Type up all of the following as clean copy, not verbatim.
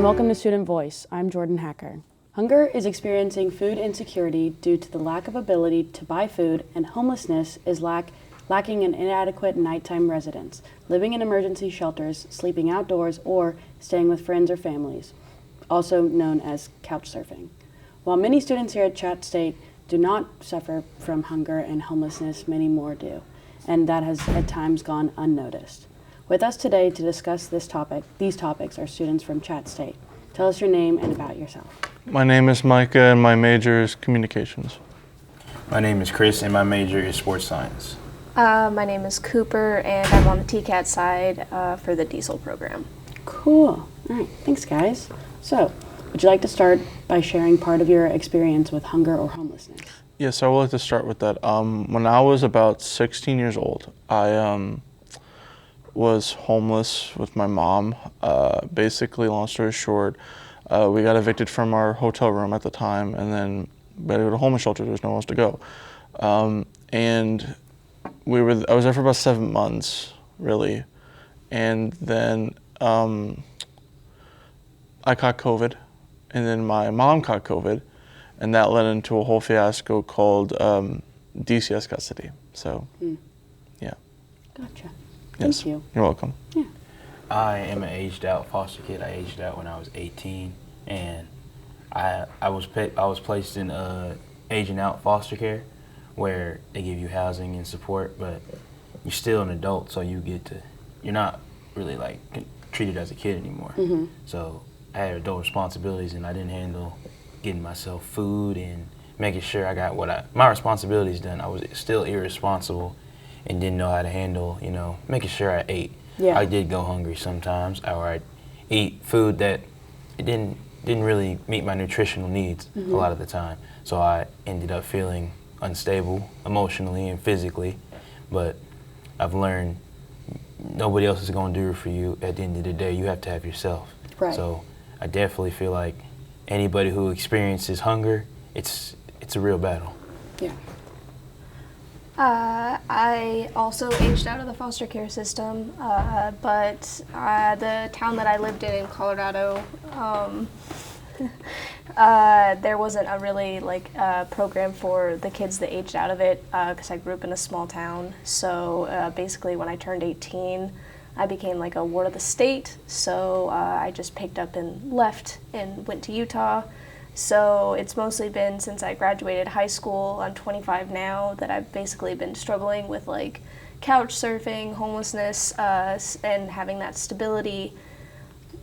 welcome to Student Voice. I'm Jordan Hacker. Hunger is experiencing food insecurity due to the lack of ability to buy food, and homelessness is lacking an inadequate nighttime residence, living in emergency shelters, sleeping outdoors, or staying with friends or families, also known as couch surfing. While many students here at Chat State do not suffer from hunger and homelessness, many more do, and that has at times gone unnoticed. With us today to discuss these topics are students from Chat State. Tell us your name and about yourself. My name is Micah and my major is communications. My name is Chris and my major is sports science. My name is Cooper and I'm on the TCAT side for the diesel program. Cool. All right, thanks guys. So, would you like to start by sharing part of your experience with hunger or homelessness? Yes, I would like to start with that. When I was about 16 years old, I was homeless with my mom. Basically, long story short, we got evicted from our hotel room at the time, and then we had to go to homeless shelter. There was nowhere else to go. And I was there for about 7 months, really. And then I caught COVID, and then my mom caught COVID, and that led into a whole fiasco called DCS custody. So, yeah. Gotcha. Yes. Thank you. You're welcome. Yeah. I am an aged out foster kid. I aged out when I was 18, and I was placed in aging out foster care, where they give you housing and support, but you're still an adult, so you're not really like treated as a kid anymore. Mm-hmm. So I had adult responsibilities, and I didn't handle getting myself food and making sure I got my responsibilities done. I was still irresponsible and didn't know how to handle, making sure I ate. Yeah. I did go hungry sometimes, or I'd eat food that it didn't really meet my nutritional needs a lot of the time. So I ended up feeling unstable emotionally and physically, but I've learned nobody else is going to do it for you. At the end of the day, you have to have yourself. Right. So I definitely feel like anybody who experiences hunger, it's a real battle. Yeah. I also aged out of the foster care system, but the town that I lived in Colorado, there wasn't a really program for the kids that aged out of it because I grew up in a small town. So basically when I turned 18, I became like a ward of the state. So I just picked up and left and went to Utah. So it's mostly been since I graduated high school, I'm 25 now, that I've basically been struggling with like couch surfing, homelessness, and having that stability.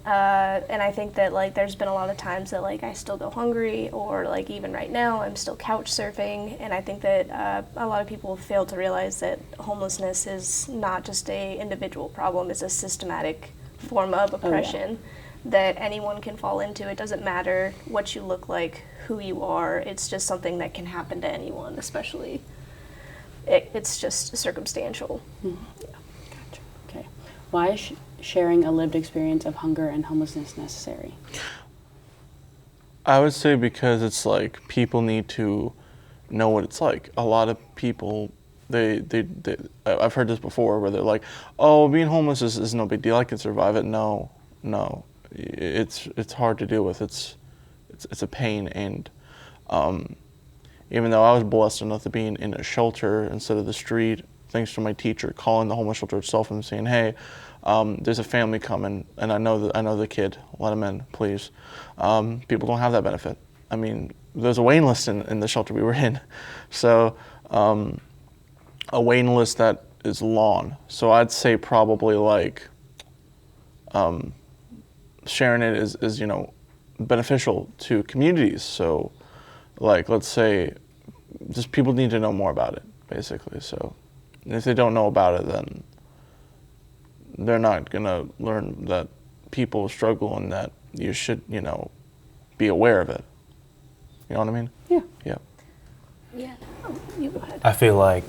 And I think that there's been a lot of times that I still go hungry, or even right now I'm still couch surfing. And I think that a lot of people fail to realize that homelessness is not just a individual problem, it's a systematic form of oppression. Oh, yeah. That anyone can fall into. It doesn't matter what you look like, who you are. It's just something that can happen to anyone, especially. It's just circumstantial. Mm-hmm. Yeah. Gotcha. Okay. Why is sharing a lived experience of hunger and homelessness necessary? I would say because it's people need to know what it's like. A lot of people, I've heard this before where they're like, oh, being homeless is no big deal. I can survive it. No. It's hard to deal with. It's a pain, and even though I was blessed enough to be in a shelter instead of the street, thanks to my teacher calling the homeless shelter itself and saying, "Hey, there's a family coming, and I know the kid. Let him in, please." People don't have that benefit. I mean, there's a waiting list in the shelter we were in, so a waiting list that is long. So I'd say probably sharing it is beneficial to communities. So let's say just people need to know more about it, basically. So if they don't know about it, then they're not gonna learn that people struggle and that you should be aware of it. You know what I mean? Yeah. Yeah. Oh, you go ahead. I feel like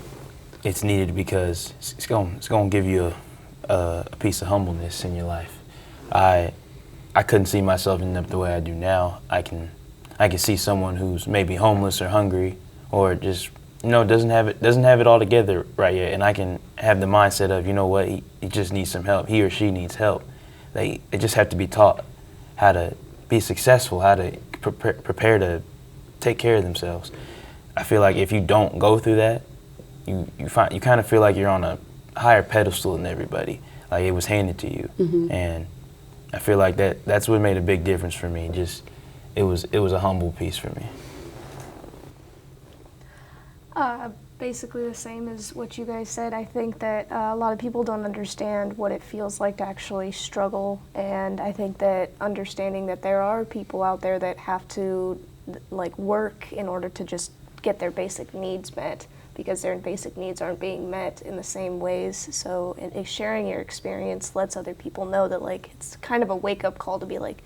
it's needed because it's gonna give you a piece of humbleness in your life. I couldn't see myself ending up the way I do now. I can see someone who's maybe homeless or hungry or just doesn't have it all together right yet, and I can have the mindset of he just needs some help. He or she needs help. They just have to be taught, how to be successful, how to prepare to take care of themselves. I feel like if you don't go through that, you kind of feel like you're on a higher pedestal than everybody, like it was handed to you. And I feel like that's what made a big difference for me. Just it was a humble piece for me. Basically the same as what you guys said. I think that a lot of people don't understand what it feels like to actually struggle, and I think that understanding that there are people out there that have to like work in order to just get their basic needs met, because their basic needs aren't being met in the same ways. So sharing your experience lets other people know that like it's kind of a wake-up call to be like,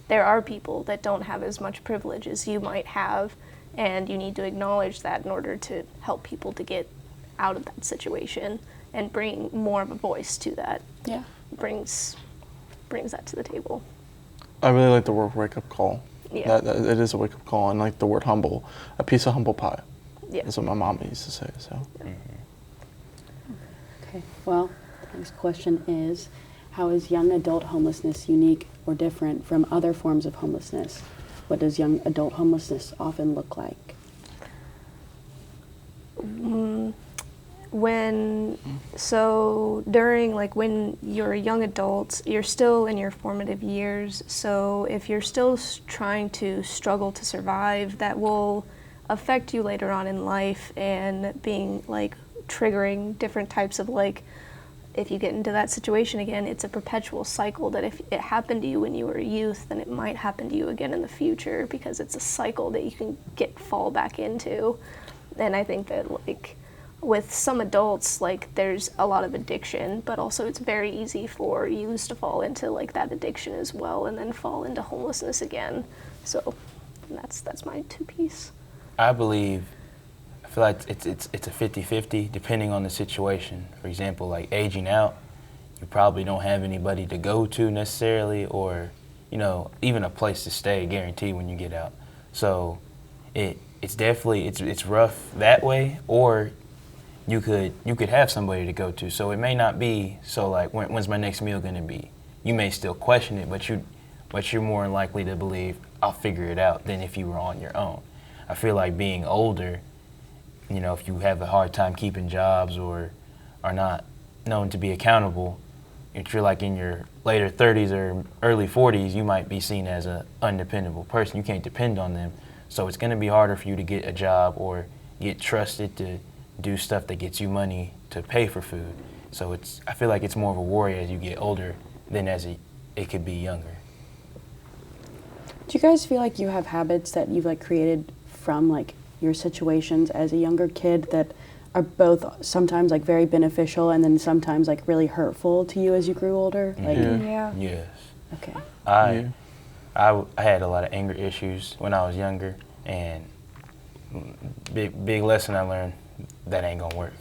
there are people that don't have as much privilege as you might have, and you need to acknowledge that in order to help people to get out of that situation and bring more of a voice to that. Yeah. Brings that to the table. I really like the word wake-up call. Yeah. That it is a wake-up call, and like the word humble, a piece of humble pie. Yeah. That's what my mom used to say. So. Okay, well, the next question is, how is young adult homelessness unique or different from other forms of homelessness? What does young adult homelessness often look like? During like when you're a young adult, you're still in your formative years. So if you're still trying to struggle to survive, that will affect you later on in life, and being like triggering different types of like, if you get into that situation again, it's a perpetual cycle that if it happened to you when you were a youth, then it might happen to you again in the future, because it's a cycle that you can fall back into. And I think that like with some adults, like there's a lot of addiction, but also it's very easy for youths to fall into like that addiction as well, and then fall into homelessness again. So that's my two piece. I feel like it's a 50-50 depending on the situation. For example, like aging out, you probably don't have anybody to go to necessarily, or even a place to stay guaranteed when you get out. So it's definitely it's rough that way, or you could have somebody to go to. So it may not be so like when's my next meal going to be? You may still question it, but you're more likely to believe I'll figure it out than if you were on your own. I feel like being older, if you have a hard time keeping jobs or are not known to be accountable, if you're like in your later 30s or early 40s, you might be seen as an undependable person. You can't depend on them. So it's going to be harder for you to get a job or get trusted to do stuff that gets you money to pay for food. So I feel like it's more of a worry as you get older than as it could be younger. Do you guys feel like you have habits that you've like created from like your situations as a younger kid that are both sometimes like very beneficial and then sometimes like really hurtful to you as you grew older? Like, Yeah. Yes. Okay. I had a lot of anger issues when I was younger, and big lesson I learned, that ain't gonna work.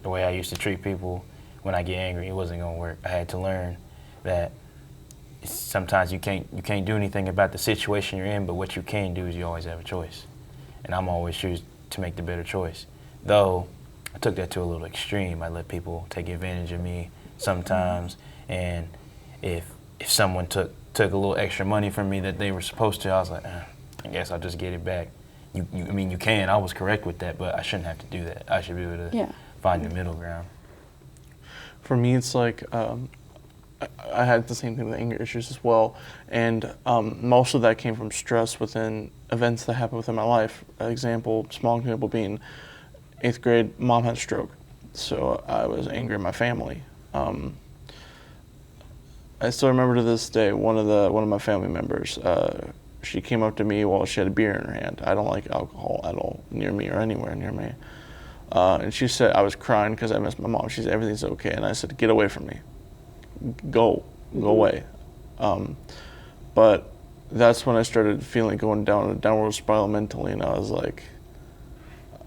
The way I used to treat people when I get angry, it wasn't gonna work. I had to learn that sometimes you can't do anything about the situation you're in, but what you can do is you always have a choice. And I'm always choose to make the better choice. Though I took that to a little extreme. I let people take advantage of me sometimes, and if someone took a little extra money from me that they were supposed to, I was like, I guess I'll just get it back. You can. I was correct with that, but I shouldn't have to do that. I should be able to find the middle ground. For me, it's like I had the same thing with anger issues as well, and most of that came from stress within events that happened within my life. Small example being 8th grade, mom had a stroke, so I was angry at my family. I still remember to this day one of my family members. She came up to me while she had a beer in her hand. I don't like alcohol at all near me or anywhere near me. And she said, I was crying because I missed my mom. She said, everything's okay. And I said, get away from me. Go away. But that's when I started going down a downward spiral mentally, and I was like,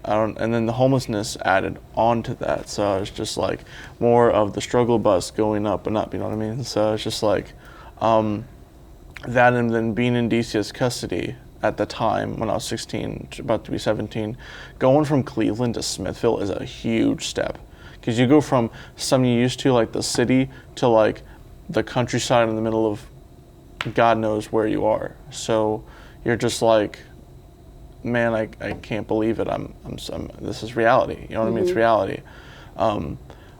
and then the homelessness added on to that. So I was just like more of the struggle bus going up and up, you know what I mean? So it's just like that, and then being in DCS custody at the time when I was 16, about to be 17, going from Cleveland to Smithville is a huge step. Because you go from something you used to, like the city, to like the countryside in the middle of God knows where you are. So you're just like, man, I can't believe it. This is reality. You know what I mean? It's reality.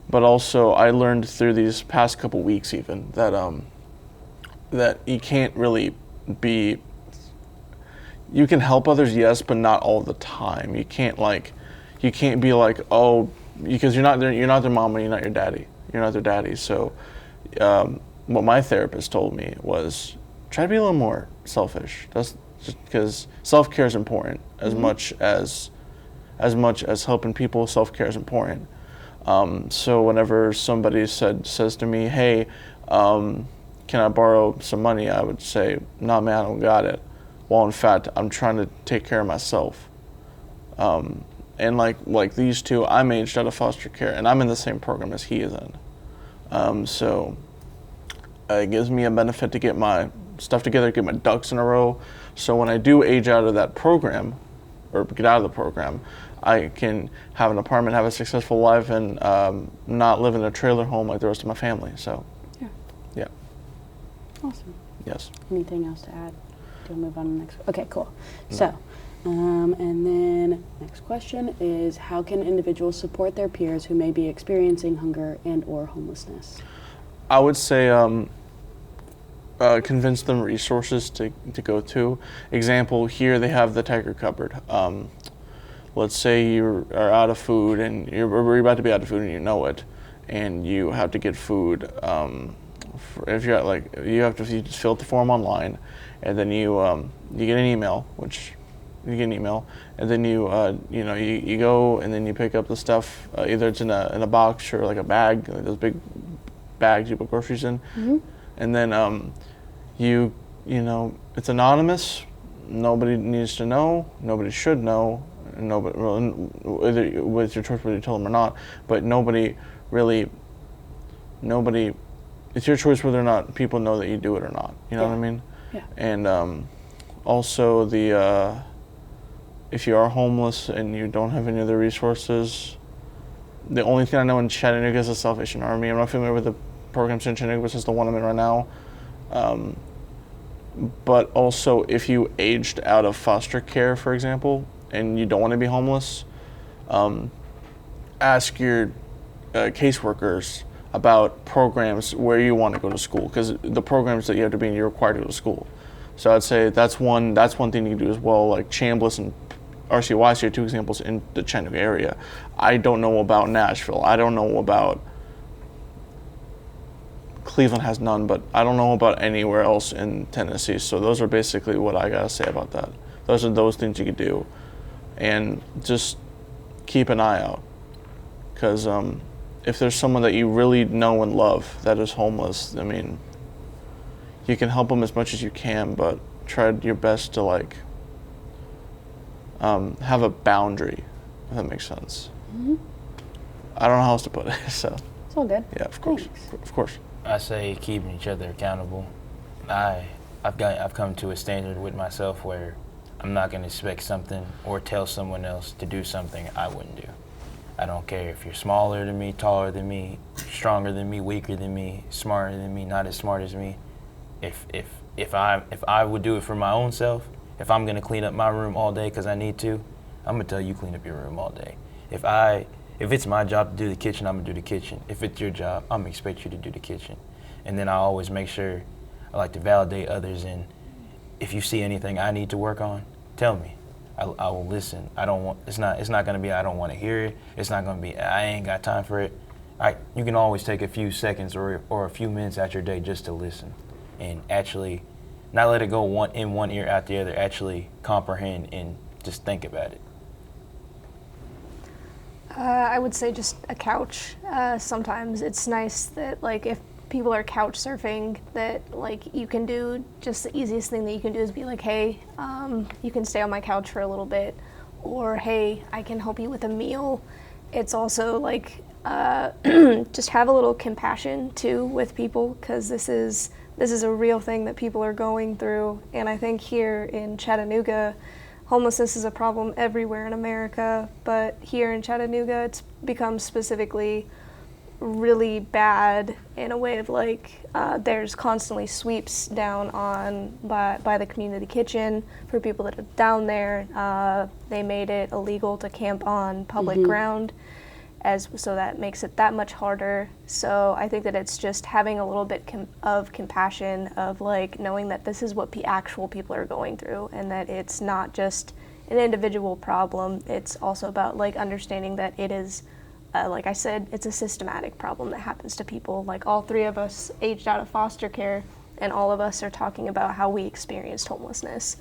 But also, I learned through these past couple weeks even that you can't really be. You can help others, yes, but not all the time. You can't be like, oh, because you're not their mama, you're not your daddy. You're not their daddy. So, what my therapist told me was, try to be a little more selfish. That's just because self-care is important as much as helping people. Self-care is important. So whenever somebody says to me, hey, can I borrow some money? I would say, nah, man, I don't got it. Well, in fact, I'm trying to take care of myself. And like these two, I'm aged out of foster care, and I'm in the same program as he is in. So it gives me a benefit to get my stuff together, get my ducks in a row. So when I do age out of that program, or get out of the program, I can have an apartment, have a successful life, and not live in a trailer home like the rest of my family. So, yeah. Awesome. Yes. Anything else to add? Do we move on to the next? Okay, cool. No. So, and then next question is, how can individuals support their peers who may be experiencing hunger and/or homelessness? I would say convince them resources to go to. Example, here they have the Tiger Cupboard. Let's say you are out of food, and you're about to be out of food and you know it, and you have to get food. If you're you just fill out the form online, and then you get an email, and then you go and then you pick up the stuff. Either it's in a box or like a bag, like those big bags you put groceries in, and then it's anonymous. Nobody needs to know. Nobody should know. Nobody, either with your choice whether you tell them or not, but nobody. It's your choice whether or not people know that you do it or not. You know what I mean? Yeah. And also if you are homeless and you don't have any other resources, the only thing I know in Chattanooga is the Salvation Army. I'm not familiar with the programs in Chattanooga, which is the one I'm in right now. But also, if you aged out of foster care, for example, and you don't want to be homeless, ask your caseworkers about programs where you want to go to school, because the programs that you have to be in, you're required to go to school. So I'd say that's one thing you can do as well. Like Chambliss and RCYC are two examples in the Chattanooga area. I don't know about Nashville. I don't know about Cleveland, has none, but I don't know about anywhere else in Tennessee. So those are basically what I gotta say about that. Those are those things you could do, and just keep an eye out, because if there's someone that you really know and love that is homeless, I mean, you can help them as much as you can, but try your best to have a boundary, if that makes sense. I don't know how else to put it. So It's all good. yeah, of course, Thanks. of course. I say keeping each other accountable. I've come to a standard with myself where I'm not going to expect something or tell someone else to do something I wouldn't do. I don't care if you're smaller than me, taller than me, stronger than me, weaker than me, smarter than me, not as smart as me. If I would do it for my own self, if I'm going to clean up my room all day because I need to, I'm going to tell you clean up your room all day. If it's my job to do the kitchen, I'm gonna do the kitchen. If it's your job, I'm gonna expect you to do the kitchen. And then I always make sure I like to validate others, and if you see anything I need to work on, tell me. I will listen. It's not gonna be I don't want to hear it. It's not gonna be I ain't got time for it. You can always take a few seconds or a few minutes out your day just to listen, and actually not let it go in one ear out the other. Actually comprehend and just think about it. I would say just a couch. Sometimes it's nice that if people are couch surfing, that you can do just the easiest thing that you can do is be like, hey, you can stay on my couch for a little bit, or hey, I can help you with a meal. It's also just have a little compassion too with people, because this is a real thing that people are going through. And I think here in Chattanooga, homelessness is a problem everywhere in America, but here in Chattanooga, it's become specifically really bad in a way of like there's constantly sweeps down on by the community kitchen for people that are down there. They made it illegal to camp on public ground, so that makes it that much harder. So I think that it's just having a little bit of compassion, of like knowing that this is what actual people are going through, and that it's not just an individual problem. It's also about like understanding that it is, like I said, it's a systematic problem that happens to people. Like all three of us aged out of foster care, and all of us are talking about how we experienced homelessness.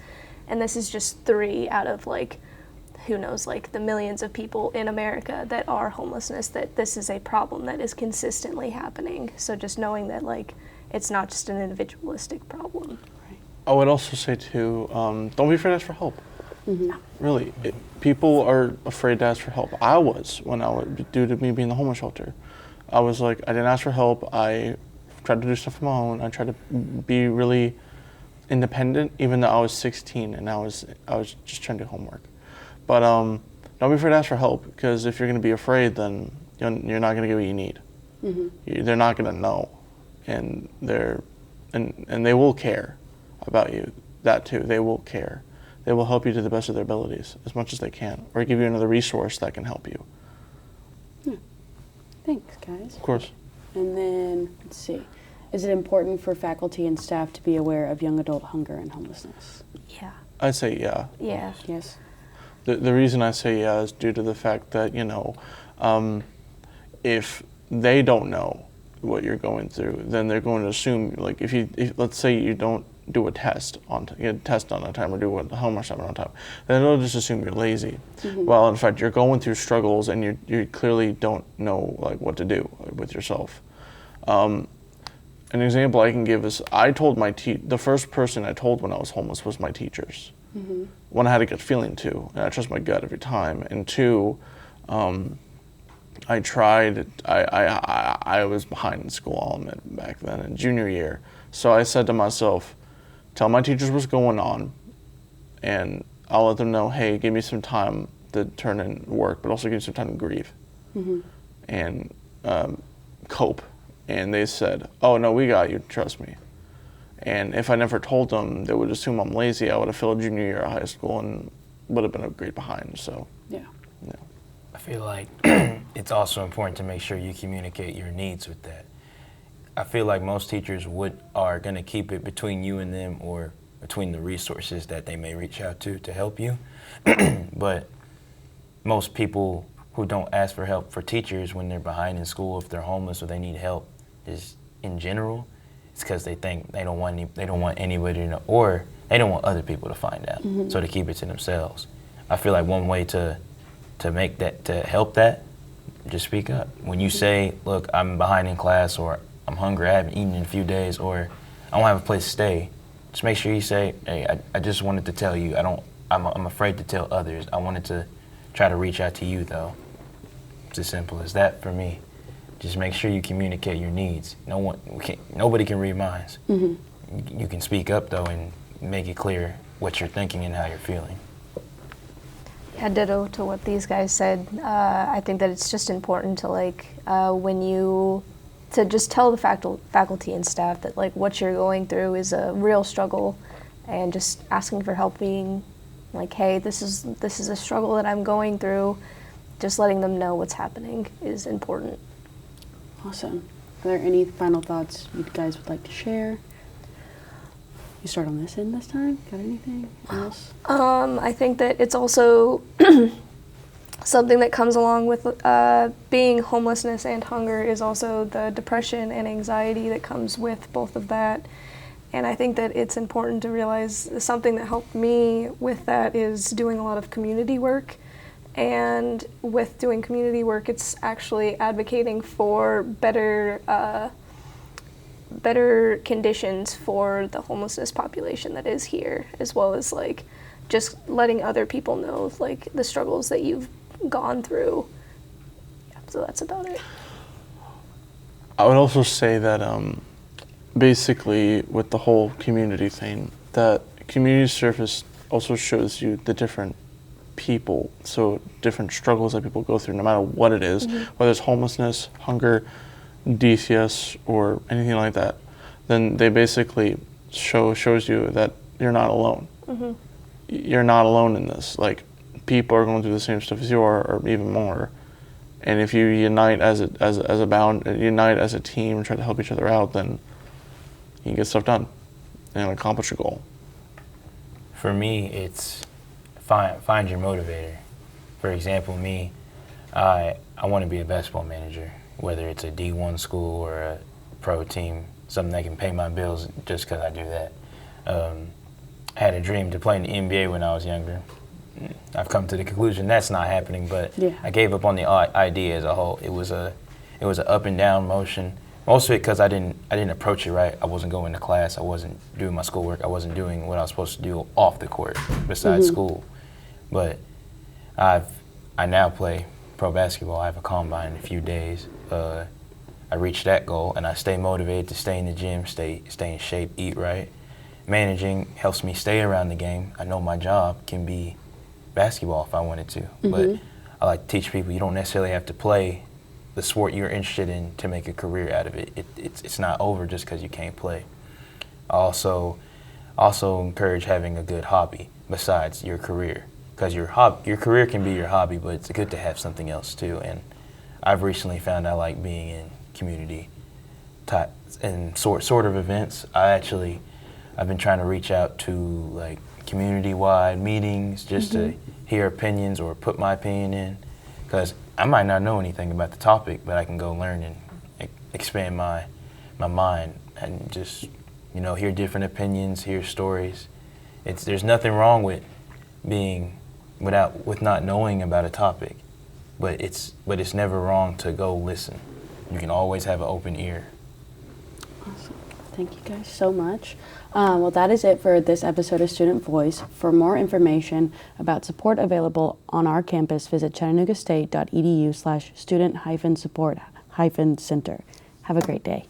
And this is just 3 out of like, who knows, like the millions of people in America that are homelessness, that this is a problem that is consistently happening. So just knowing that like it's not just an individualistic problem. I would also say too, don't be afraid to ask for help. Really, people are afraid to ask for help. I was, due to me being in the homeless shelter. I was like, I didn't ask for help. I tried to do stuff on my own. I tried to be really independent, even though I was 16 and I was just trying to do homework. But don't be afraid to ask for help, because if you're going to be afraid, then you're not going to get what you need. They're not going to know, and they will care about you. That too, they will care. They will help you to the best of their abilities as much as they can, or give you another resource that can help you. Yeah. Thanks, guys. Of course. And then, let's see. Is it important for faculty and staff to be aware of young adult hunger and homelessness? Yeah. I'd say yeah. Yeah. Yes. The reason I say yeah is due to the fact that, if they don't know what you're going through, then they're going to assume, like, if let's say you don't do a test on time or do a homework assignment on time, then they'll just assume you're lazy. Well, in fact, you're going through struggles and you clearly don't know like what to do with yourself. An example I can give is I told the first person I told when I was homeless was my teachers. One, I had a gut feeling too, and I trust my gut every time. And 2, I tried. I was behind in school back then in junior year, so I said to myself, tell my teachers what's going on, and I'll let them know, hey, give me some time to turn in work, but also give me some time to grieve and cope. And they said, oh, no, we got you, trust me. And if I never told them, they would assume I'm lazy. I would have failed junior year of high school and would have been a grade behind, so. Yeah. I feel like it's also important to make sure you communicate your needs with that. I feel like most teachers are going to keep it between you and them, or between the resources that they may reach out to help you. But most people who don't ask for help for teachers when they're behind in school, if they're homeless or they need help, is in general, it's because they think they don't want anybody to know, or they don't want other people to find out, so they keep it to themselves. I feel like one way to make that, to help that, just speak up. When you say, look, I'm behind in class, or I'm hungry, I haven't eaten in a few days, or I don't have a place to stay, just make sure you say, hey, I just wanted to tell you, I'm afraid to tell others. I wanted to try to reach out to you though. It's as simple as that for me. Just make sure you communicate your needs. Nobody can read minds. You can speak up though and make it clear what you're thinking and how you're feeling. Yeah, ditto to what these guys said. I think that it's just important to to just tell the faculty and staff that like what you're going through is a real struggle, and just asking for help, being like, hey, this is a struggle that I'm going through. Just letting them know what's happening is important. Awesome. Are there any final thoughts you guys would like to share? You start on this end this time? Got anything else? I think that it's also something that comes along with being homelessness and hunger is also the depression and anxiety that comes with both of that. And I think that it's important to realize something that helped me with that is doing a lot of community work. And with doing community work, it's actually advocating for better conditions for the homelessness population that is here, as well as like just letting other people know like the struggles that you've gone through. So that's about it. I would also say that basically with the whole community thing, that community service also shows you the different people, so different struggles that people go through, no matter what it is, whether it's homelessness, hunger, DCS, or anything like that, then they basically shows you that you're not alone. You're not alone in this. Like, people are going through the same stuff as you are, or even more. And if you unite as a team, and try to help each other out, then you can get stuff done and accomplish your goal. For me, it's find your motivator. For example, me, I want to be a basketball manager, whether it's a D1 school or a pro team, something that can pay my bills just because I do that. I had a dream to play in the NBA when I was younger. I've come to the conclusion that's not happening, but I gave up on the idea as a whole. It was an up and down motion. Most of it because I didn't approach it right. I wasn't going to class. I wasn't doing my schoolwork. I wasn't doing what I was supposed to do off the court besides school. But I now play pro basketball. I have a combine in a few days. I reached that goal, and I stay motivated to stay in the gym, stay in shape, eat right. Managing helps me stay around the game. I know my job can be basketball if I wanted to, but I like to teach people you don't necessarily have to play the sport you're interested in to make a career out of it. It's not over just because you can't play. I also encourage having a good hobby besides your career, because your career can be your hobby, but it's good to have something else too. And I've recently found I like being in community type and sort of events. I've been trying to reach out to like community-wide meetings just to hear opinions or put my opinion in, because I might not know anything about the topic, but I can go learn and expand my mind and just hear different opinions, hear stories. There's nothing wrong with with not knowing about a topic, but it's never wrong to go listen. You can always have an open ear. Awesome. Thank you guys so much. Well, that is it for this episode of Student Voice. For more information about support available on our campus, visit chattanoogastate.edu/student-support-center. Have a great day.